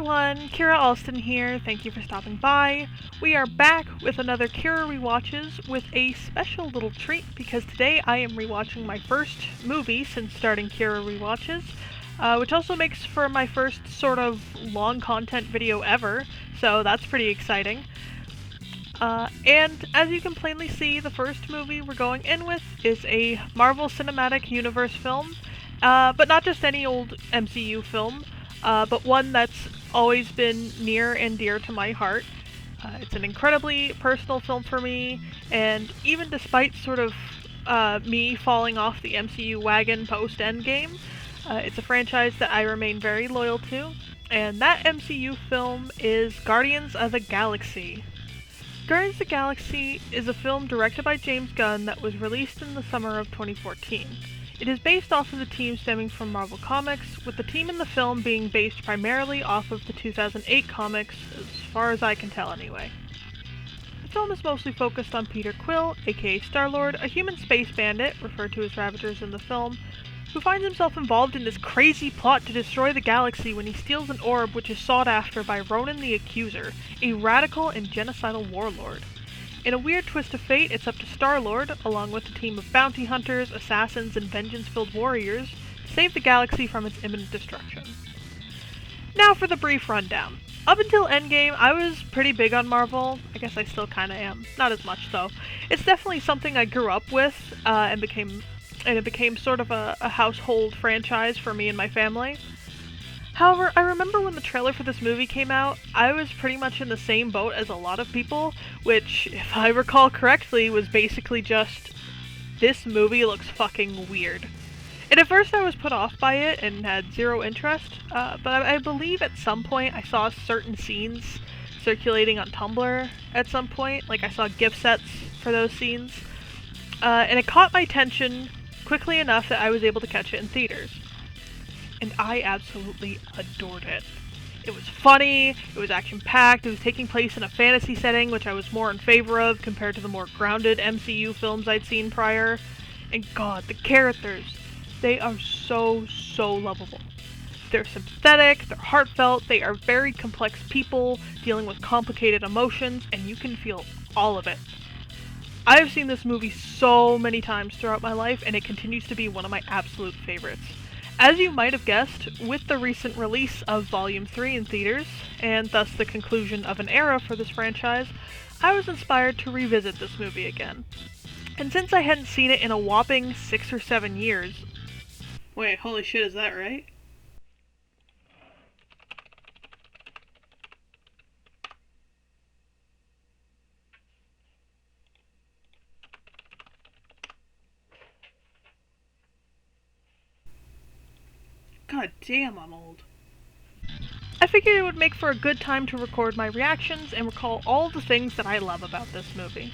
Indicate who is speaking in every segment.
Speaker 1: everyone, Kira Alston here. Thank you for stopping by. We are back with another Kira Rewatches with a special little treat because today I am rewatching my first movie since starting Kira Rewatches, which also makes for my first sort of long content video ever, so that's pretty exciting. And as you can plainly see, the first movie we're going in with is a Marvel Cinematic Universe film, but not just any old MCU film. But one that's always been near and dear to my heart. It's an incredibly personal film for me, and even despite sort of me falling off the MCU wagon post-Endgame, it's a franchise that I remain very loyal to, and that MCU film is Guardians of the Galaxy. Guardians of the Galaxy is a film directed by James Gunn that was released in the summer of 2014. It is based off of the team stemming from Marvel Comics, with the team in the film being based primarily off of the 2008 comics, as far as I can tell anyway. The film is mostly focused on Peter Quill, aka Star-Lord, a human space bandit, referred to as Ravagers in the film, who finds himself involved in this crazy plot to destroy the galaxy when he steals an orb which is sought after by Ronan the Accuser, a radical and genocidal warlord. In a weird twist of fate, it's up to Star-Lord, along with a team of bounty hunters, assassins, and vengeance-filled warriors, to save the galaxy from its imminent destruction. Now for the brief rundown. Up until Endgame, I was pretty big on Marvel. I guess I still kinda am. Not as much, though. It's definitely something I grew up with, and it became sort of a household franchise for me and my family. However, I remember when the trailer for this movie came out, I was pretty much in the same boat as a lot of people, which, if I recall correctly, was basically just, this movie looks fucking weird. And at first I was put off by it and had zero interest, but I believe at some point I saw certain scenes circulating on Tumblr at some point, like I saw GIF sets for those scenes, and it caught my attention quickly enough that I was able to catch it in theaters. And I absolutely adored it. It was funny, it was action-packed, it was taking place in a fantasy setting, which I was more in favor of compared to the more grounded MCU films I'd seen prior. And god, the characters, they are so lovable. They're sympathetic, they're heartfelt, they are very complex people dealing with complicated emotions, and you can feel all of it. I have seen this movie so many times throughout my life, and it continues to be one of my absolute favorites. As you might have guessed, with the recent release of Volume 3 in theaters, and thus the conclusion of an era for this franchise, I was inspired to revisit this movie again. And since I hadn't seen it in a whopping 6 or 7 years... Wait, holy shit, is that right? God damn, I'm old. I figured it would make for a good time to record my reactions and recall all the things that I love about this movie.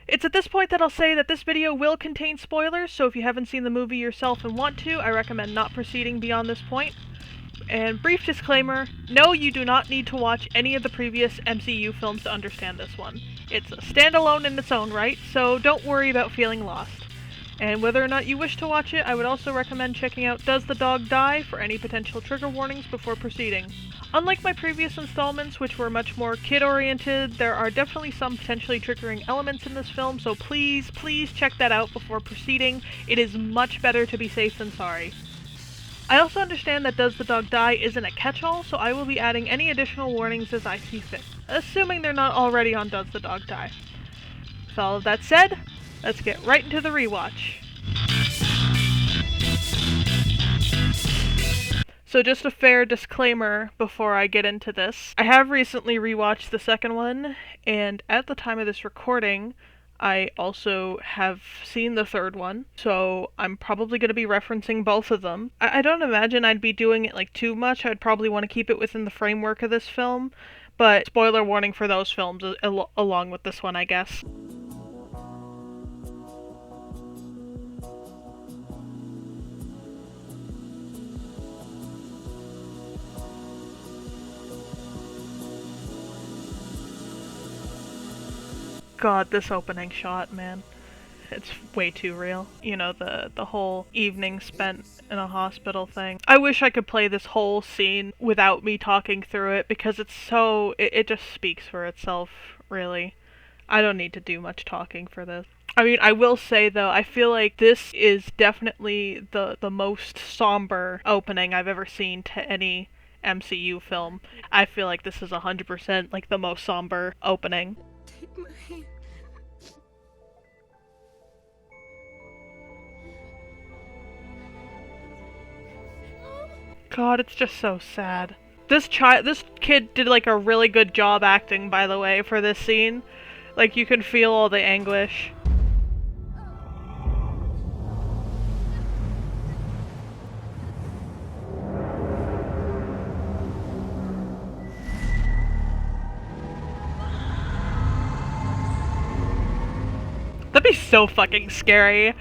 Speaker 1: It's at this point that I'll say that this video will contain spoilers, so if you haven't seen the movie yourself and want to, I recommend not proceeding beyond this point. And brief disclaimer, no, you do not need to watch any of the previous MCU films to understand this one. It's a standalone in its own right, so don't worry about feeling lost. And whether or not you wish to watch it, I would also recommend checking out Does the Dog Die for any potential trigger warnings before proceeding. Unlike my previous installments, which were much more kid-oriented, there are definitely some potentially triggering elements in this film, so please check that out before proceeding. It is much better to be safe than sorry. I also understand that Does the Dog Die isn't a catch-all, so I will be adding any additional warnings as I see fit, assuming they're not already on Does the Dog Die. With all of that said, let's get right into the rewatch. So just a fair disclaimer before I get into this. I have recently rewatched the second one, and at the time of this recording, I also have seen the third one, so I'm probably going to be referencing both of them. I don't imagine I'd be doing it like too much. I'd probably want to keep it within the framework of this film, but spoiler warning for those films along with this one, I guess. God, this opening shot, man. it's way too real. You know, the whole evening spent in a hospital thing. I wish I could play this whole scene without me talking through it, because it's so, it just speaks for itself, really. I don't need to do much talking for this. I mean, I will say though, I feel like this is definitely the most somber opening I've ever seen to any MCU film. I feel like this is 100% like the most somber opening.
Speaker 2: Take my hand.
Speaker 1: God, it's just so sad. This kid did like a really good job acting, by the way, for this scene. Like, you can feel all the anguish. That'd be so fucking scary.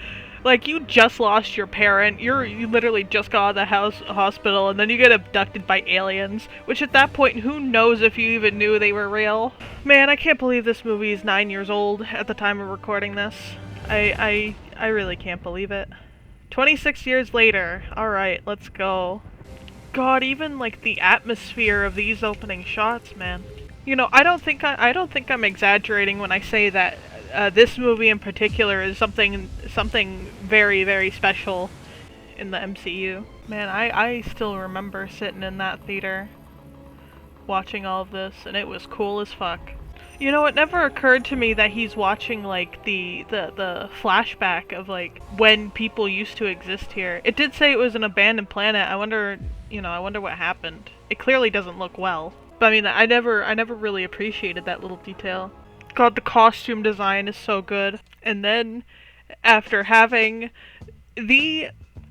Speaker 1: Like, you just lost your parent, you literally just got out of the hospital, and then you get abducted by aliens, which at that point, who knows if you even knew they were real. Man, I can't believe this movie is 9 years old at the time of recording this. I really can't believe it. 26 years later. Alright, let's go. God, even, like, the atmosphere of these opening shots, man. You know, I don't think I'm exaggerating when I say that this movie in particular is something very, very special in the MCU. Man, I still remember sitting in that theater watching all of this, and it was cool as fuck. You know, it never occurred to me that he's watching, like, the flashback of, like, when people used to exist here. It did say it was an abandoned planet. I wonder what happened. It clearly doesn't look well. But I mean, I never really appreciated that little detail. God, the costume design is so good. And then, after having the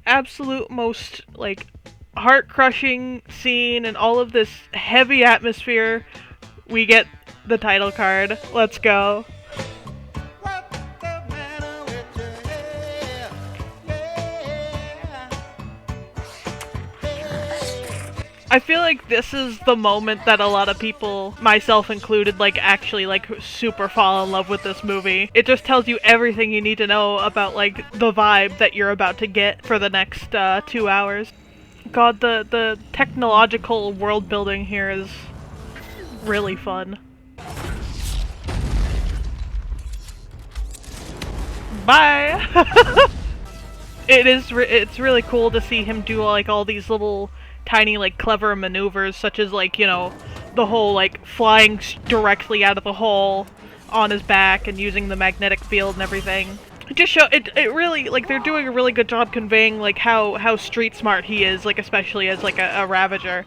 Speaker 1: absolute most, like, heart-crushing scene and all of this heavy atmosphere, we get the title card. Let's go. I feel like this is the moment that a lot of people, myself included, like, actually, like, super fall in love with this movie. It just tells you everything you need to know about, like, the vibe that you're about to get for the next 2 hours. God, the technological world building here is really fun. Bye! It's really cool to see him do, like, all these little tiny, like, clever maneuvers, such as, like, you know, the whole, like, flying directly out of the hole on his back and using the magnetic field and everything. It just it really, like, they're doing a really good job conveying, like, how street smart he is, like, especially as, like, a Ravager.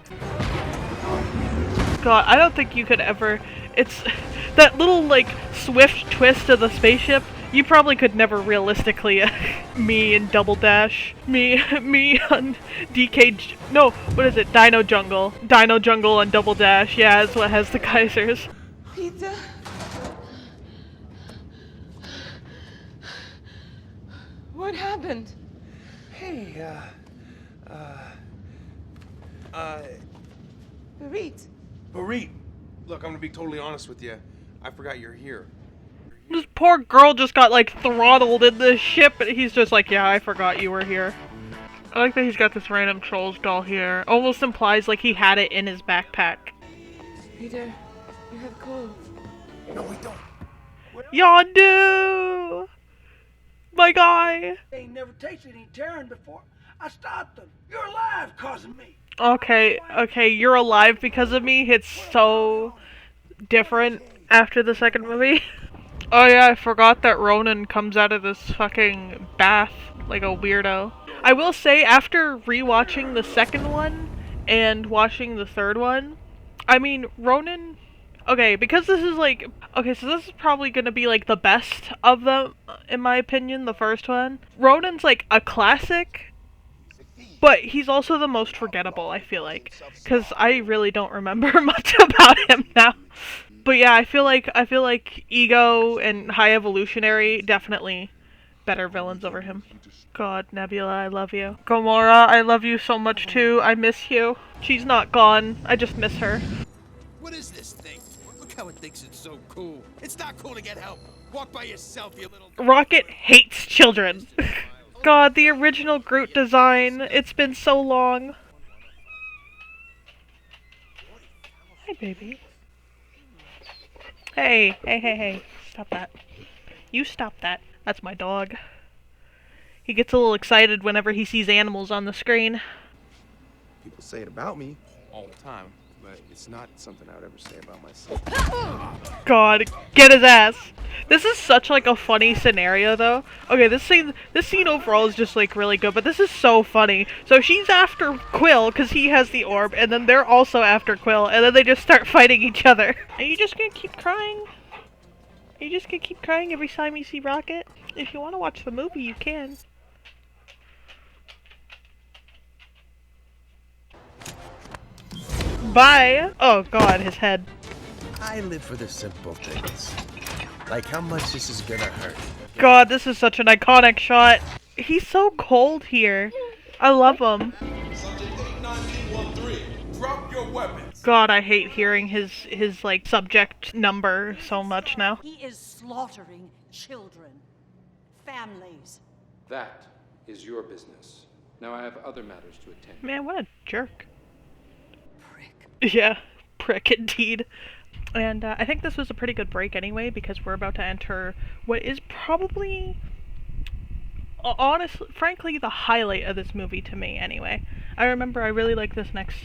Speaker 1: God, I don't think you could ever, it's, that little, like, swift twist of the spaceship, you probably could never realistically, me in Double Dash, me on no, what is it, Dino Jungle on Double Dash, yeah, is what has the geysers.
Speaker 2: Peter? What happened?
Speaker 3: Hey,
Speaker 2: Barit.
Speaker 3: Barit, look, I'm gonna be totally honest with you. I forgot you're here.
Speaker 1: This poor girl just got, like, throttled in this ship, and he's just like, yeah, I forgot you were here. I like that he's got this random Trolls doll here. Almost implies like he had it in his backpack.
Speaker 2: Peter, you have cold.
Speaker 3: No, we don't.
Speaker 1: Y'all do! My guy!
Speaker 4: They ain't never tasted any Terran before. I stopped them. You're alive causing me.
Speaker 1: Okay, you're alive because of me. It's so different after the second movie. Oh yeah, I forgot that Ronan comes out of this fucking bath like a weirdo. I will say, after rewatching the second one and watching the third one, I mean, Ronan... Okay, because this is like... Okay, so this is probably gonna be like the best of them, in my opinion, the first one. Ronan's like a classic, but he's also the most forgettable, I feel like. Because I really don't remember much about him now. But yeah, I feel like Ego and High Evolutionary definitely better villains over him. God, Nebula, I love you. Gamora, I love you so much too. I miss you. She's not gone. I just miss her.
Speaker 5: What is this thing? Look Look how it thinks it's so cool. It's not cool to get help. Walk by yourself, you little...
Speaker 1: Rocket hates children. God, the original Groot design. It's been so long. Hi, baby. Hey, hey, hey, hey. Stop that. You stop that. That's my dog. He gets a little excited whenever he sees animals on the screen.
Speaker 3: People say it about me all the time, but it's not something I would ever say about myself.
Speaker 1: God, get his ass. This is such like a funny scenario though. Okay, this scene overall is just like really good, but this is so funny. So she's after Quill because he has the orb, and then they're also after Quill, and then they just start fighting each other. Are you just gonna keep crying? Are you just gonna keep crying every time you see Rocket? If you want to watch the movie, you can. Bye! Oh god, his head.
Speaker 6: I live for the simple things. Like how much this is gonna hurt.
Speaker 1: God, this is such an iconic shot. He's so cold here. I love him.
Speaker 3: Drop your weapons.
Speaker 1: God, I hate hearing his like subject number so much now.
Speaker 7: He is slaughtering children, families.
Speaker 8: That is your business. Now I have other matters to attend.
Speaker 1: Man, what a jerk.
Speaker 7: Prick.
Speaker 1: Yeah, prick indeed. And I think this was a pretty good break anyway, because we're about to enter what is probably, honestly, frankly, the highlight of this movie to me anyway. I remember I really like this next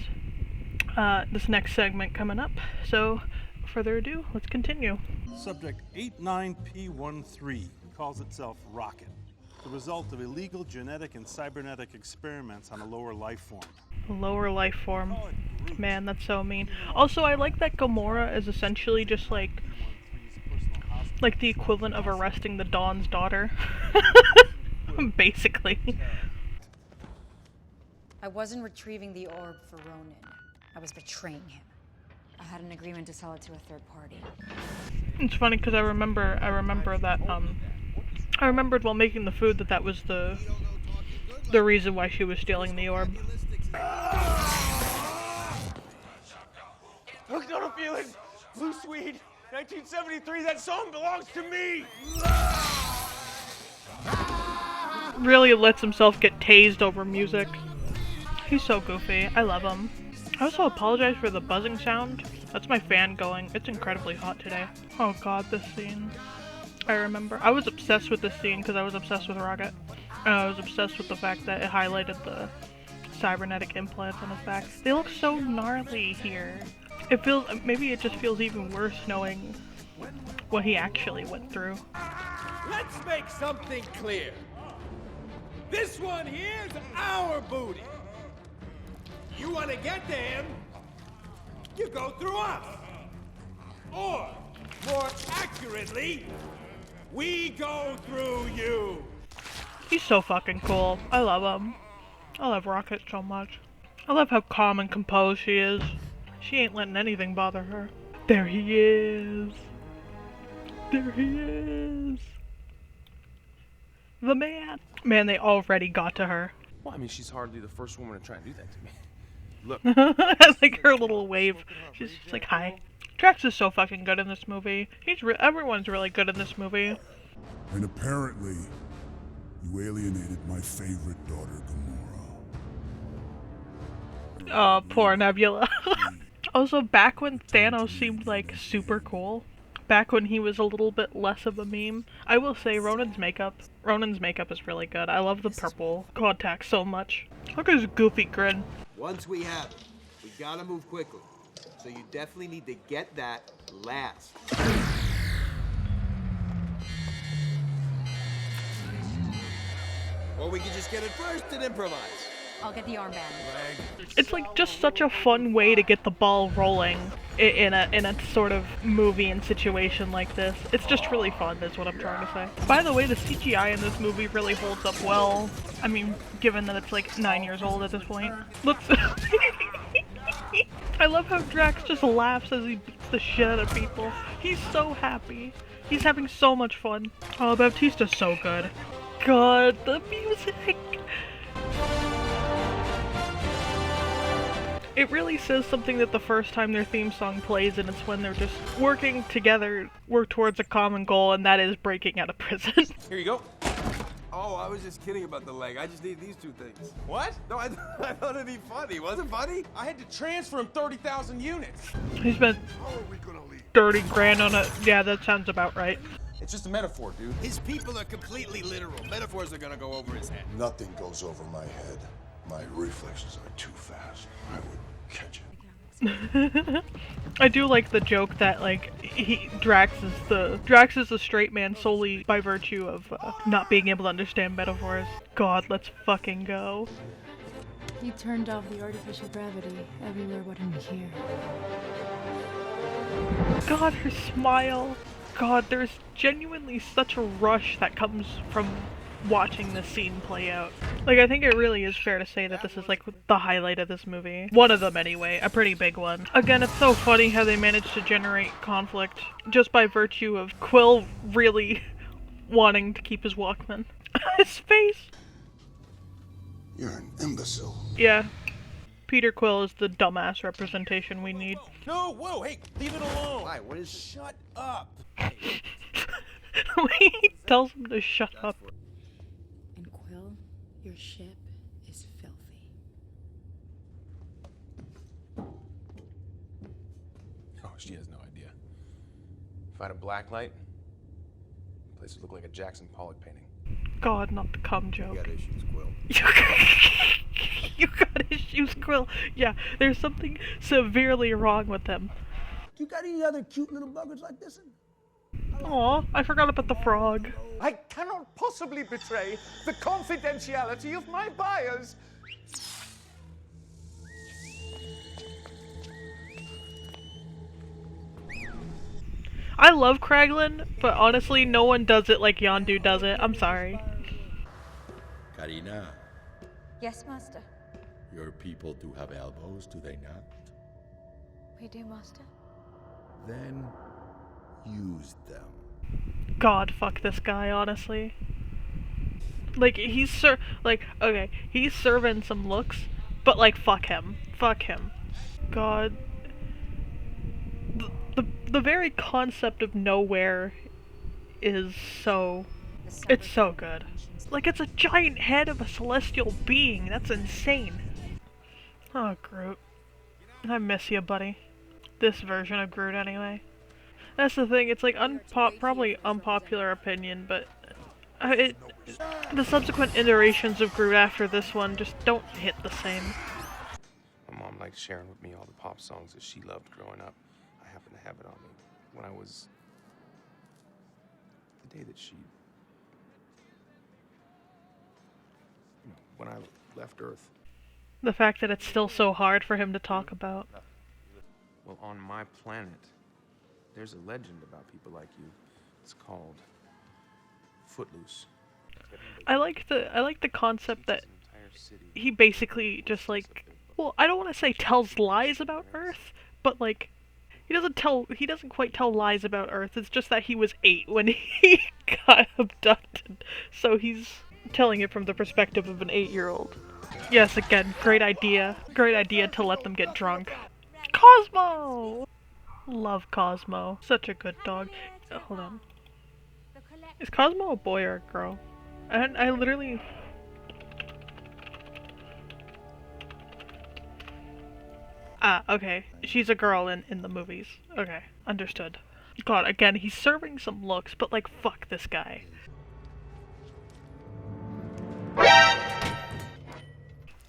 Speaker 1: segment coming up. So, further ado, let's continue.
Speaker 9: Subject 89P13 calls itself Rocket, the result of illegal genetic and cybernetic experiments on a lower life form.
Speaker 1: Lower life form. Man, that's so mean. Also, I like that Gamora is essentially just like the equivalent of arresting the Dawn's daughter. Basically.
Speaker 10: I wasn't retrieving the orb for Ronan. I was betraying him. I had an agreement to sell it to a third party.
Speaker 1: It's funny because I remember that I remembered while making the food that was the reason why she was stealing the orb.
Speaker 4: Hooked on a feeling. Blue Swede. 1973. That song belongs to me.
Speaker 1: Really lets himself get tased over music. He's so goofy. I love him. I also apologize for the buzzing sound. That's my fan going. It's incredibly hot today. Oh god, this scene. I remember. I was obsessed with this scene because I was obsessed with Rocket. I was obsessed with the fact that it highlighted the cybernetic implants on his back. They look so gnarly here. It feels, maybe it just feels even worse knowing what he actually went through.
Speaker 5: Let's make something clear. This one here's our booty. You want to get to him, you go through us. Or, more accurately, we go through you.
Speaker 1: He's so fucking cool. I love him. I love Rocket so much. I love how calm and composed she is. She ain't letting anything bother her. There he is. There he is. The man. Man, they already got to her.
Speaker 3: Well, I mean, she's hardly the first woman to try and do that to me. Look.
Speaker 1: Like her little wave. She's just like, hi. Drax is so fucking good in this movie. Everyone's really good in this movie.
Speaker 11: And apparently, you alienated my favorite daughter, Gamora.
Speaker 1: Oh, poor Nebula. Also, back when Thanos seemed like super cool, back when he was a little bit less of a meme, I will say Ronan's makeup is really good. I love the purple contacts so much. Look at his goofy grin.
Speaker 5: Once we have it, we gotta move quickly. So you definitely need to get that last. Or we can just get it first and improvise.
Speaker 10: I'll get the armband.
Speaker 1: It's like just such a fun way to get the ball rolling in a sort of movie and situation like this. It's just really fun, is what I'm trying to say. By the way, the CGI in this movie really holds up well. I mean, given that it's like 9 years old at this point. Looks. I love how Drax just laughs as he beats the shit out of people. He's so happy. He's having so much fun. Oh, Baptista's so good. God, the music. It really says something that the first time their theme song plays, and it's when they're just working together, work towards a common goal, and that is breaking out of prison.
Speaker 3: Here you go. Oh, I was just kidding about the leg. I just need these two things.
Speaker 5: What?
Speaker 3: No, I thought it'd be funny. Was it funny?
Speaker 5: I had to transfer him 30,000 units.
Speaker 1: He spent 30 grand on it. Yeah, that sounds about right.
Speaker 5: It's just a metaphor, dude.
Speaker 6: His people are completely literal. Metaphors are gonna go over his head.
Speaker 11: Nothing goes over my head. My reflexes are too fast. I would catch it.
Speaker 1: I do like the joke that like Drax is the straight man solely by virtue of not being able to understand metaphors. God, let's fucking go.
Speaker 2: You turned off the artificial gravity everywhere but in here.
Speaker 1: God, her smile. God, there's genuinely such a rush that comes from watching this scene play out. Like, I think it really is fair to say that this is like the highlight of this movie. One of them anyway, a pretty big one. Again, it's so funny how they managed to generate conflict just by virtue of Quill really wanting to keep his Walkman. His face!
Speaker 11: You're an imbecile.
Speaker 1: Yeah. Peter Quill is the dumbass representation we need.
Speaker 5: No, whoa, hey, leave it alone.
Speaker 6: Why? What is it?
Speaker 5: Shut up.
Speaker 1: He tells him to shut up.
Speaker 2: And Quill, your ship is filthy.
Speaker 3: Oh, she has no idea. If I had a black light, the place would look like a Jackson Pollock painting.
Speaker 1: God, not the cum joke.
Speaker 6: You got issues, Quill.
Speaker 1: You got issues, Quill. Yeah, there's something severely wrong with him.
Speaker 4: You got any other cute little buggers like this?
Speaker 1: Aw, I forgot about the frog.
Speaker 5: I cannot possibly betray the confidentiality of my buyers.
Speaker 1: I love Kraglin, but honestly, no one does it like Yondu does it. I'm sorry.
Speaker 6: Karina,
Speaker 10: Yes, Master.
Speaker 6: your people do have elbows, do they not?
Speaker 10: We do, Master.
Speaker 6: Then use them.
Speaker 1: God, fuck this guy, honestly. Like, he's he's serving some looks, but like, fuck him. Fuck him. God. The very concept of nowhere is so... It's so good. Like, it's a giant head of a celestial being. That's insane. Oh, Groot. I miss you, buddy. This version of Groot, anyway. That's the thing, it's like probably unpopular opinion, but the subsequent iterations of Groot after this one just don't hit the same.
Speaker 3: My mom liked sharing with me all the pop songs that she loved growing up. I happen to have it on me when I was... the day that she... you know, when I left Earth.
Speaker 1: The fact that it's still so hard for him to talk about.
Speaker 3: Well, on my planet, there's a legend about people like you. It's called Footloose.
Speaker 1: I like the concept that he basically just like, well, I don't want to say tells lies about Earth, but like he doesn't quite tell lies about Earth. It's just that he was 8 when he got abducted. So he's telling it from the perspective of an 8-year-old. Yes, again, great idea. Great idea to let them get drunk. Cosmo! Love Cosmo. Such a good dog. Hold on. Is Cosmo a boy or a girl? I literally... Ah, okay. She's a girl in the movies. Okay, understood. God, again, he's serving some looks, but like, fuck this guy.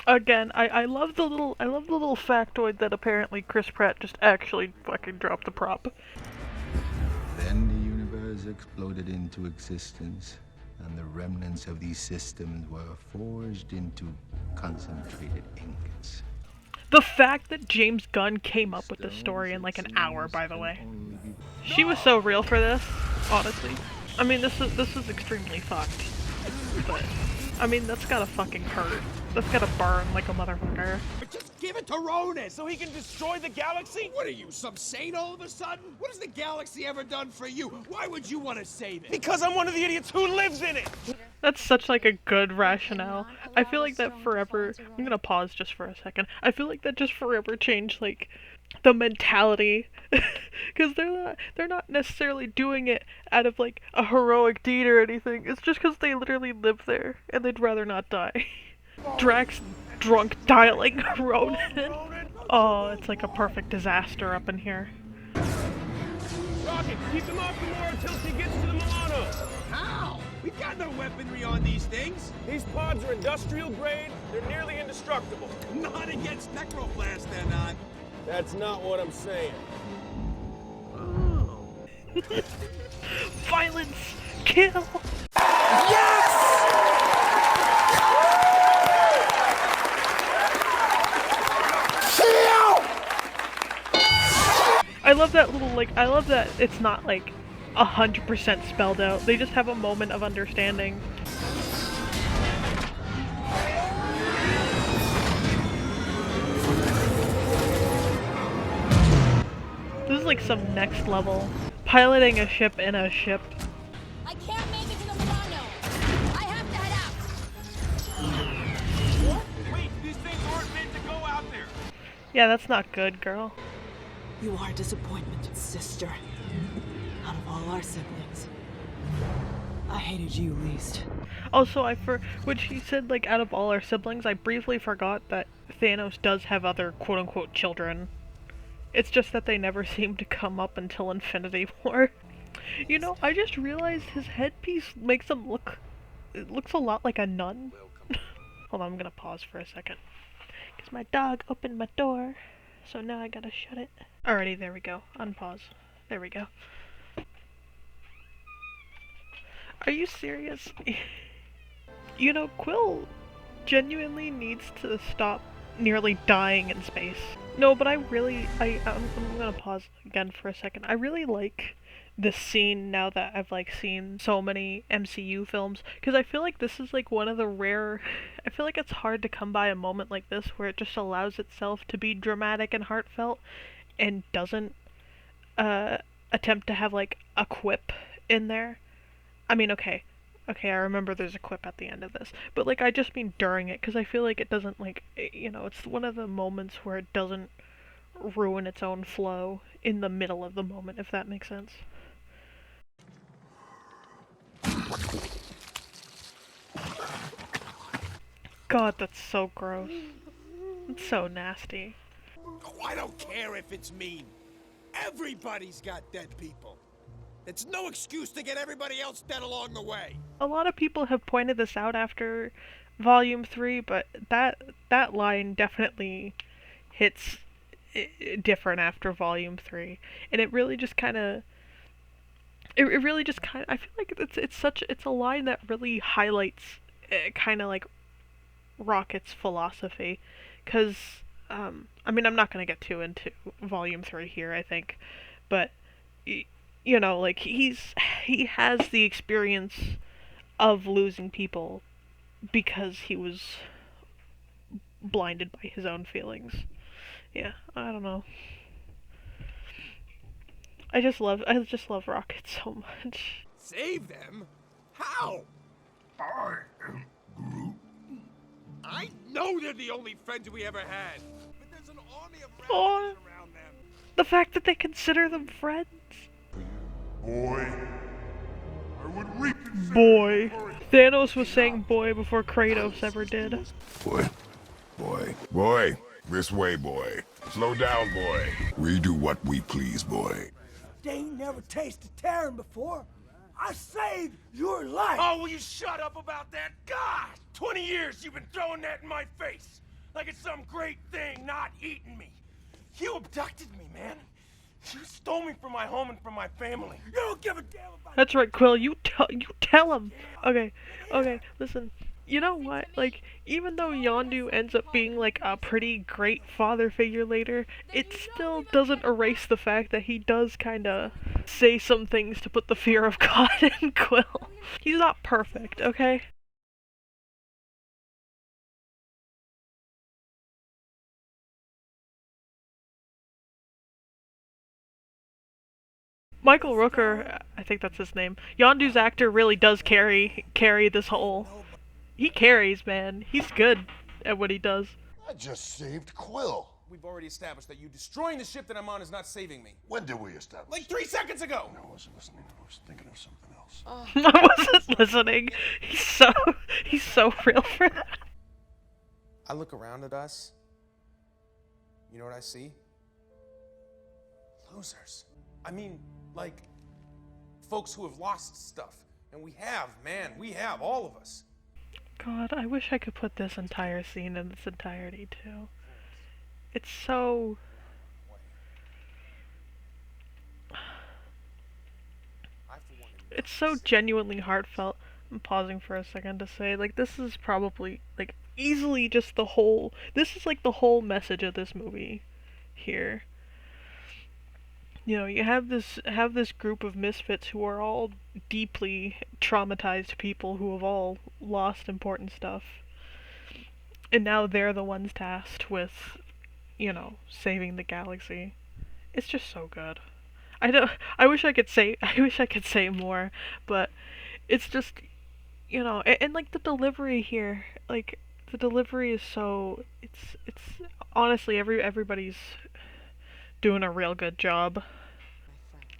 Speaker 1: Again, I love the little factoid that apparently Chris Pratt just actually fucking dropped the prop.
Speaker 12: Then the universe exploded into existence, and the remnants of these systems were forged into concentrated ingots.
Speaker 1: The fact that James Gunn came up with this story in like an hour, by the way. She was so real for this, honestly. I mean, this is extremely fucked. But, I mean, that's gotta fucking hurt. That's gotta burn like a motherfucker.
Speaker 5: Just give it to Ronan so he can destroy the galaxy? What are you, some saint all of a sudden? What has the galaxy ever done for you? Why would you want to save it? Because I'm one of the idiots who lives in it!
Speaker 1: That's such like a good rationale. I feel like that forever. I'm gonna pause just for a second. I feel like that just forever changed like the mentality, because they're not necessarily doing it out of like a heroic deed or anything. It's just because they literally live there and they'd rather not die. Drax drunk dialing Ronan. Oh, it's like a perfect disaster up in here.
Speaker 5: Rocket, keep them off the moor until she gets to the Milano. How? We've got no weaponry on these things. These pods are industrial grade. They're nearly indestructible. Not against necroblast, they're not. That's not what I'm saying. Oh.
Speaker 1: Violence! Kill! I love that little, like, I love that it's not, like, 100% spelled out. They just have a moment of understanding. This is, like, some next level. Piloting a ship in a ship.
Speaker 13: I can't make it to the Milano. I have to head out.
Speaker 5: What? Wait, these things aren't meant to go out there.
Speaker 1: Yeah, that's not good, girl.
Speaker 14: You are a disappointment, sister. Out of all our siblings, I hated you least.
Speaker 1: Also, when she said, like, out of all our siblings, I briefly forgot that Thanos does have other quote-unquote children. It's just that they never seem to come up until Infinity War. You know, I just realized his headpiece makes him look... It looks a lot like a nun. Hold on, I'm gonna pause for a second. Because my dog opened my door, so now I gotta shut it. Alrighty, there we go. Unpause. There we go. Are you serious? You know, Quill genuinely needs to stop nearly dying in space. No, but I'm gonna pause again for a second. I really like this scene now that I've like seen so many MCU films, because I feel like this is like one of the rare... I feel like it's hard to come by a moment like this where it just allows itself to be dramatic and heartfelt and doesn't attempt to have like a quip in there. I mean, okay, I remember there's a quip at the end of this, but like I just mean during it, because I feel like it doesn't like, you know, it's one of the moments where it doesn't ruin its own flow in the middle of the moment, if that makes sense. God, that's so gross. It's so nasty.
Speaker 5: Oh, I don't care if it's mean. Everybody's got dead people. It's no excuse to get everybody else dead along the way.
Speaker 1: A lot of people have pointed this out after Volume 3, but that line definitely hits different after Volume 3. And it really just kind of... It really just kind of... I feel like it's a line that really highlights kind of like Rocket's philosophy. Because, I mean, I'm not going to get too into Volume 3 here, I think. But... You know, like, he has the experience of losing people because he was blinded by his own feelings. Yeah, I don't know. I just love Rocket so much.
Speaker 5: Save them? How?
Speaker 11: I am Groot.
Speaker 5: I know they're the only friends we ever had. But there's an army of
Speaker 1: Oh,
Speaker 5: around them.
Speaker 1: the fact that they consider them friends.
Speaker 11: Boy, I would reconsider.
Speaker 1: Boy. Thanos was saying boy before Kratos ever did.
Speaker 11: Boy, this way, boy. Slow down, boy. We do what we please, boy.
Speaker 4: They ain't never tasted Terran before. I saved your life.
Speaker 5: Oh, will you shut up about that? God! 20 years you've been throwing that in my face. Like it's some great thing, not eating me. You abducted me, man. You stole me from my home and from my family. You don't give a damn about...
Speaker 1: That's right, Quill. You tell him. Okay, listen. You know what? Like, even though Yondu ends up being like a pretty great father figure later, it still doesn't erase the fact that he does kind of say some things to put the fear of God in Quill. He's not perfect, okay? Michael Rooker, I think that's his name. Yondu's actor really does carry this whole. He carries, man. He's good at what he does.
Speaker 11: I just saved Quill.
Speaker 3: We've already established that you destroying the ship that I'm on is not saving me.
Speaker 11: When did we establish?
Speaker 3: Like 3 seconds ago!
Speaker 11: No, I wasn't listening. I was thinking of something else.
Speaker 1: I wasn't listening. He's so real for that.
Speaker 3: I look around at us. You know what I see? Losers. I mean, like, folks who have lost stuff. And we have, man. We have, all of us.
Speaker 1: God, I wish I could put this entire scene in its entirety, too. It's so... It's so genuinely heartfelt. I'm pausing for a second to say, like, this is probably, like, easily just the whole... This is, like, the whole message of this movie here. You know, you have this group of misfits who are all deeply traumatized people who have all lost important stuff. And now they're the ones tasked with, you know, saving the galaxy. It's just so good. I wish I could say more, but it's just, you know, and like the delivery here, like the delivery is so, it's honestly everybody's doing a real good job.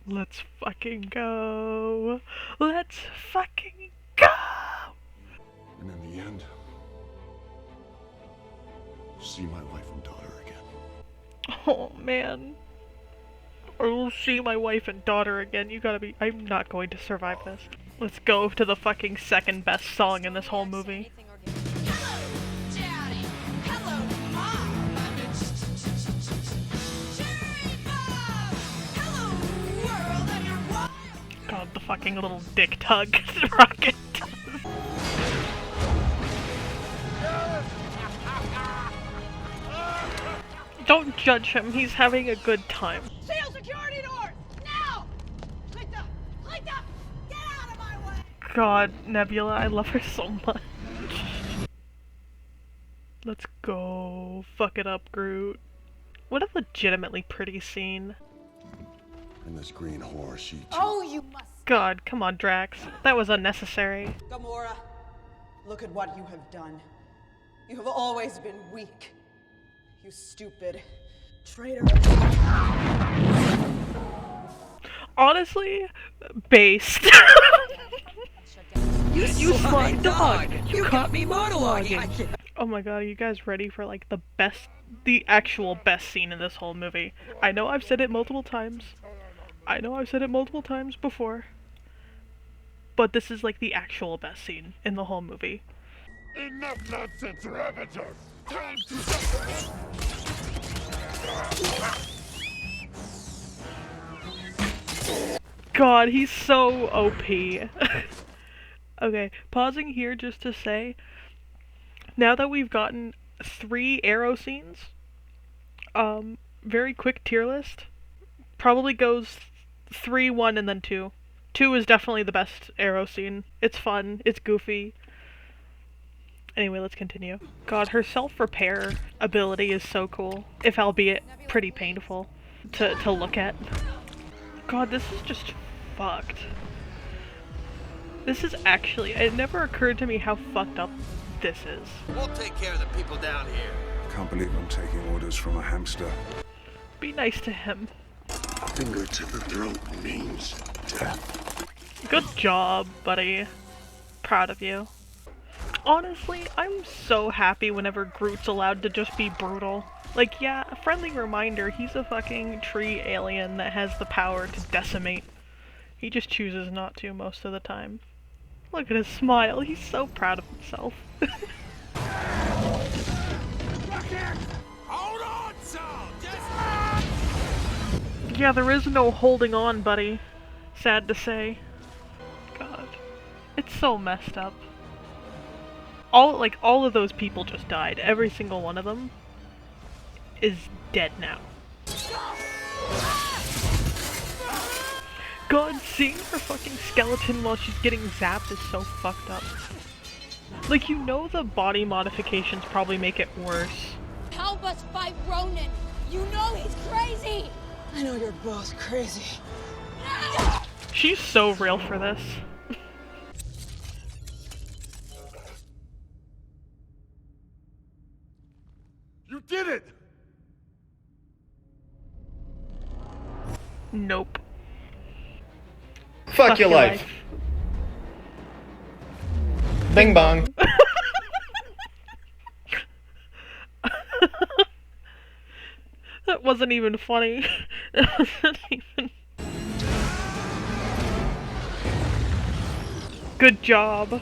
Speaker 1: Let's fucking go. Let's fucking go.
Speaker 11: And in the end, see my wife and daughter again.
Speaker 1: Oh man. I will see my wife and daughter again. You gotta be. I'm not going to survive this. Let's go to the fucking second best song in this whole movie. God, the fucking little dick tug rocket. Don't judge him, he's having a good time.
Speaker 13: Seal security doors! Now! Clita! Get out of my way!
Speaker 1: God, Nebula, I love her so much. Let's go. Fuck it up, Groot. What a legitimately pretty scene.
Speaker 11: And this green whore, she too.
Speaker 14: Oh, you must.
Speaker 1: God, come on, Drax. That was unnecessary.
Speaker 14: Gamora, look at what you have done. You have always been weak. You stupid traitor.
Speaker 1: Honestly, based. You sly dog! You caught me monologuing! Oh my god, are you guys ready for like the actual best scene in this whole movie? I know I've said it multiple times. Before. But this is like the actual best scene in the whole movie.
Speaker 11: Enough nonsense, Ravager! Time to...
Speaker 1: God, he's so OP. Okay, pausing here just to say, now that we've gotten 3 arrow scenes, very quick tier list, probably goes 3, 1, and then 2. 2 is definitely the best arrow scene. It's fun, it's goofy. Anyway, let's continue. God, her self-repair ability is so cool, if albeit pretty painful to look at. God, this is just fucked. This is actually, it never occurred to me how fucked up this is.
Speaker 6: We'll take care of the people down here.
Speaker 11: Can't believe I'm taking orders from a hamster.
Speaker 1: Be nice to him.
Speaker 11: Finger to the throat means death.
Speaker 1: Good job, buddy. Proud of you. Honestly, I'm so happy whenever Groot's allowed to just be brutal. Like, yeah, a friendly reminder, he's a fucking tree alien that has the power to decimate. He just chooses not to most of the time. Look at his smile, he's so proud of himself.
Speaker 5: Hold on, Saul!
Speaker 1: Yeah, there is no holding on, buddy. Sad to say. God. It's so messed up. All of those people just died. Every single one of them is dead now. God, seeing her fucking skeleton while she's getting zapped is so fucked up. Like, you know the body modifications probably make it worse.
Speaker 13: Help us fight Ronan! You know he's crazy!
Speaker 14: I know you're both crazy.
Speaker 1: She's so real for this.
Speaker 11: You did it!
Speaker 1: Nope.
Speaker 15: Fuck your life. Bing bong.
Speaker 1: That wasn't even funny. That wasn't even... Good job.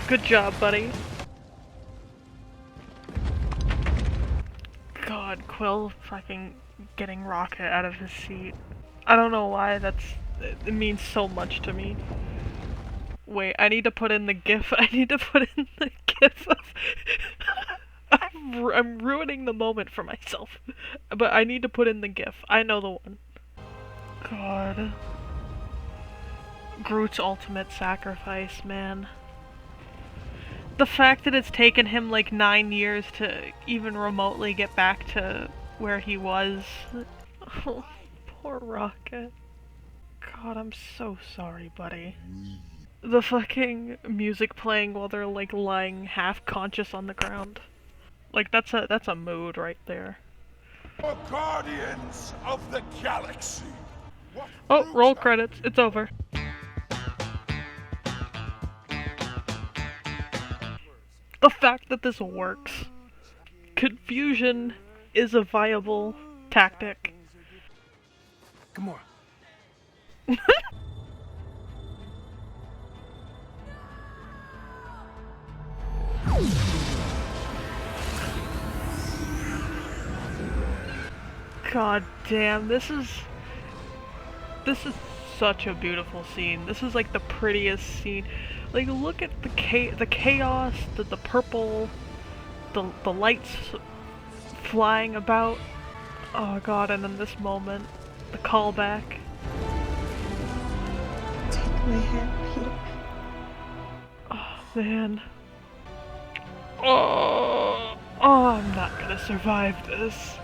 Speaker 1: Good job, buddy. God, Quill fucking getting Rocket out of his seat. I don't know why it means so much to me. Wait, I need to put in the gif. I need to put in the gif of... I'm ruining the moment for myself. But I need to put in the gif. I know the one. God. Groot's ultimate sacrifice, man. The fact that it's taken him like 9 years to even remotely get back to where he was. Oh, poor Rocket. God, I'm so sorry, buddy. The fucking music playing while they're like lying half conscious on the ground. Like that's a mood right there.
Speaker 11: Guardians of the Galaxy.
Speaker 1: Oh, roll credits. It's over. The fact that this works. Confusion is a viable tactic.
Speaker 3: Come on.
Speaker 1: God damn, this is such a beautiful scene. This is like the prettiest scene. Like, look at the chaos, the purple, the lights flying about. Oh god, and then this moment, the callback.
Speaker 2: Take my hand, Peter.
Speaker 1: Oh man. Oh, I'm not gonna survive this.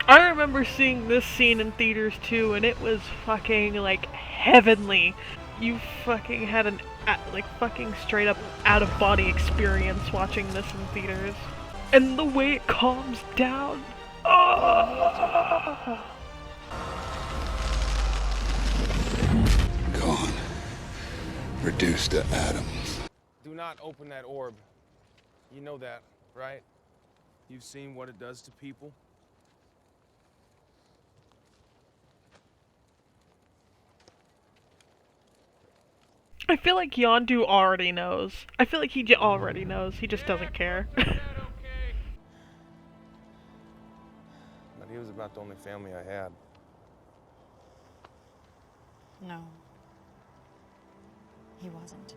Speaker 1: I remember seeing this scene in theaters too, and it was fucking like heavenly. You fucking had an like fucking straight up out of body experience watching this in theaters. And the way it calms down. Oh!
Speaker 11: Gone. Reduced to atoms.
Speaker 3: Do not open that orb. You know that, right? You've seen what it does to people.
Speaker 1: I feel like Yondu already knows. I feel like he already knows. He just doesn't care.
Speaker 3: But he was about the only family I had.
Speaker 10: No. He wasn't.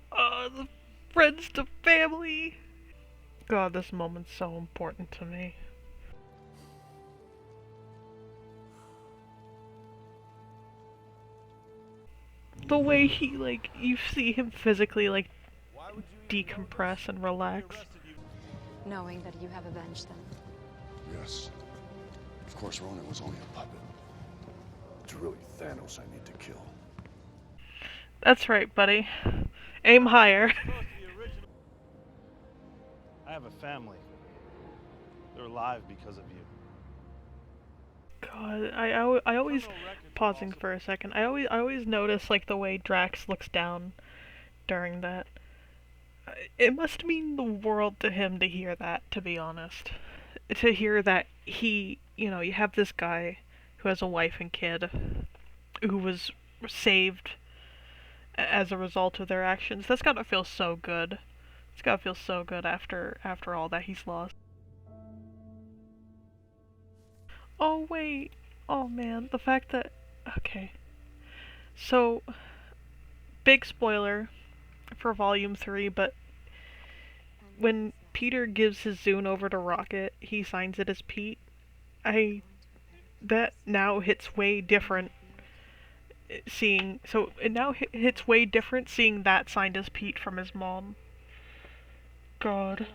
Speaker 1: The friends to family. God, this moment's so important to me. The way he, like, you see him physically, like, decompress and relax.
Speaker 10: Knowing that you have avenged them.
Speaker 11: Yes. Of course, Ronan was only a puppet. It's really Thanos I need to kill.
Speaker 1: That's right, buddy. Aim higher.
Speaker 9: I have a family. They're alive because of you.
Speaker 1: God, I always, pausing for a second, I always notice, like, the way Drax looks down during that. It must mean the world to him to hear that, to be honest. To hear that he, you know, you have this guy who has a wife and kid who was saved as a result of their actions. That's gotta feel so good. It's gotta feel so good after all that he's lost. Oh wait, oh man, the fact that, okay. So, big spoiler for Volume 3, but when Peter gives his Zune over to Rocket, he signs it as Pete. That now hits way different seeing, so it now hits way different seeing that signed as Pete from his mom. God.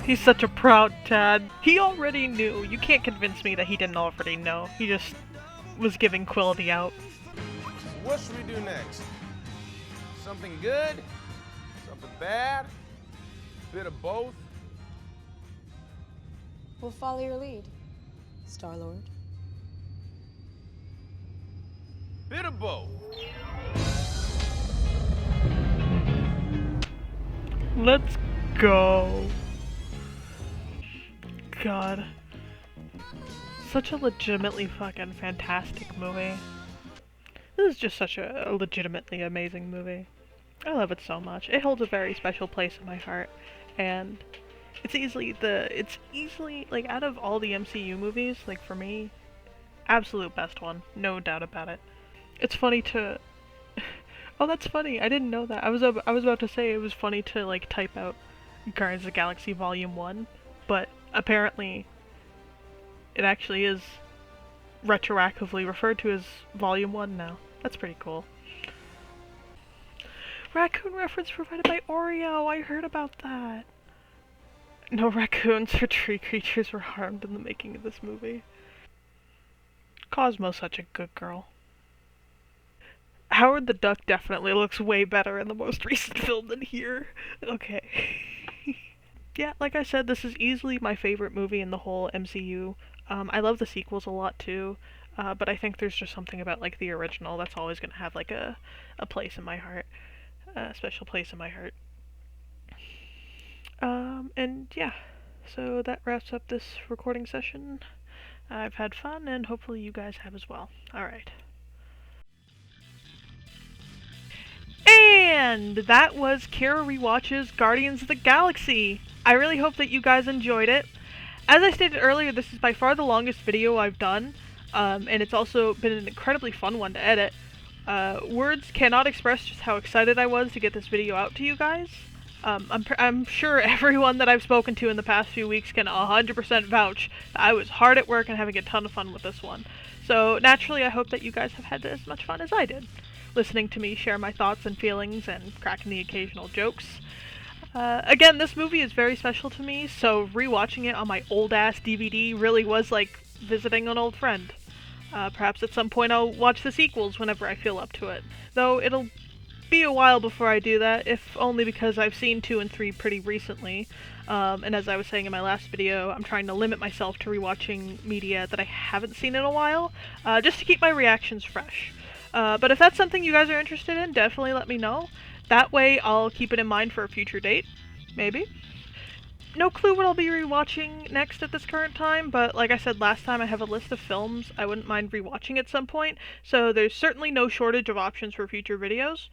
Speaker 1: He's such a proud dad. He already knew. You can't convince me that he didn't already know. He just was giving Quill the out.
Speaker 3: What should we do next? Something good? Something bad? Bit of both?
Speaker 10: We'll follow your lead, Star-Lord.
Speaker 3: Bit of both.
Speaker 1: Let's go. God. Such a legitimately fucking fantastic movie. This is just such a legitimately amazing movie. I love it so much. It holds a very special place in my heart, and it's easily, like, out of all the MCU movies, like, for me, absolute best one. No doubt about it. It's funny to... Oh, that's funny. I didn't know that. I was about to say it was funny to, like, type out Guardians of the Galaxy Volume 1, but apparently it actually is retroactively referred to as Volume 1 now. That's pretty cool. Raccoon reference provided by Oreo. I heard about that. No raccoons or tree creatures were harmed in the making of this movie. Cosmo's such a good girl. Howard the Duck definitely looks way better in the most recent film than here. Okay. Yeah, like I said, this is easily my favorite movie in the whole MCU. I love the sequels a lot too, but I think there's just something about, like, the original that's always gonna have, like, a place in my heart. A special place in my heart. And yeah, so that wraps up this recording session. I've had fun, and hopefully you guys have as well. Alright. And that was Kira Rewatches Guardians of the Galaxy. I really hope that you guys enjoyed it. As I stated earlier, this is by far the longest video I've done, and it's also been an incredibly fun one to edit. Words cannot express just how excited I was to get this video out to you guys. I'm sure everyone that I've spoken to in the past few weeks can 100% vouch that I was hard at work and having a ton of fun with this one. So naturally, I hope that you guys have had as much fun as I did, listening to me share my thoughts and feelings and cracking the occasional jokes. Again, this movie is very special to me, so rewatching it on my old-ass DVD really was like visiting an old friend. Perhaps at some point I'll watch the sequels whenever I feel up to it. Though it'll be a while before I do that, if only because I've seen 2 and 3 pretty recently. And as I was saying in my last video, I'm trying to limit myself to rewatching media that I haven't seen in a while, just to keep my reactions fresh. But if that's something you guys are interested in, definitely let me know. That way I'll keep it in mind for a future date. Maybe. No clue what I'll be rewatching next at this current time, but like I said last time, I have a list of films I wouldn't mind rewatching at some point, so there's certainly no shortage of options for future videos.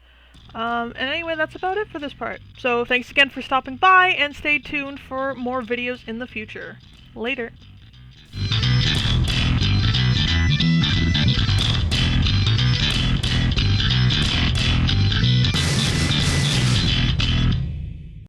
Speaker 1: And anyway, that's about it for this part. So thanks again for stopping by, and stay tuned for more videos in the future. Later.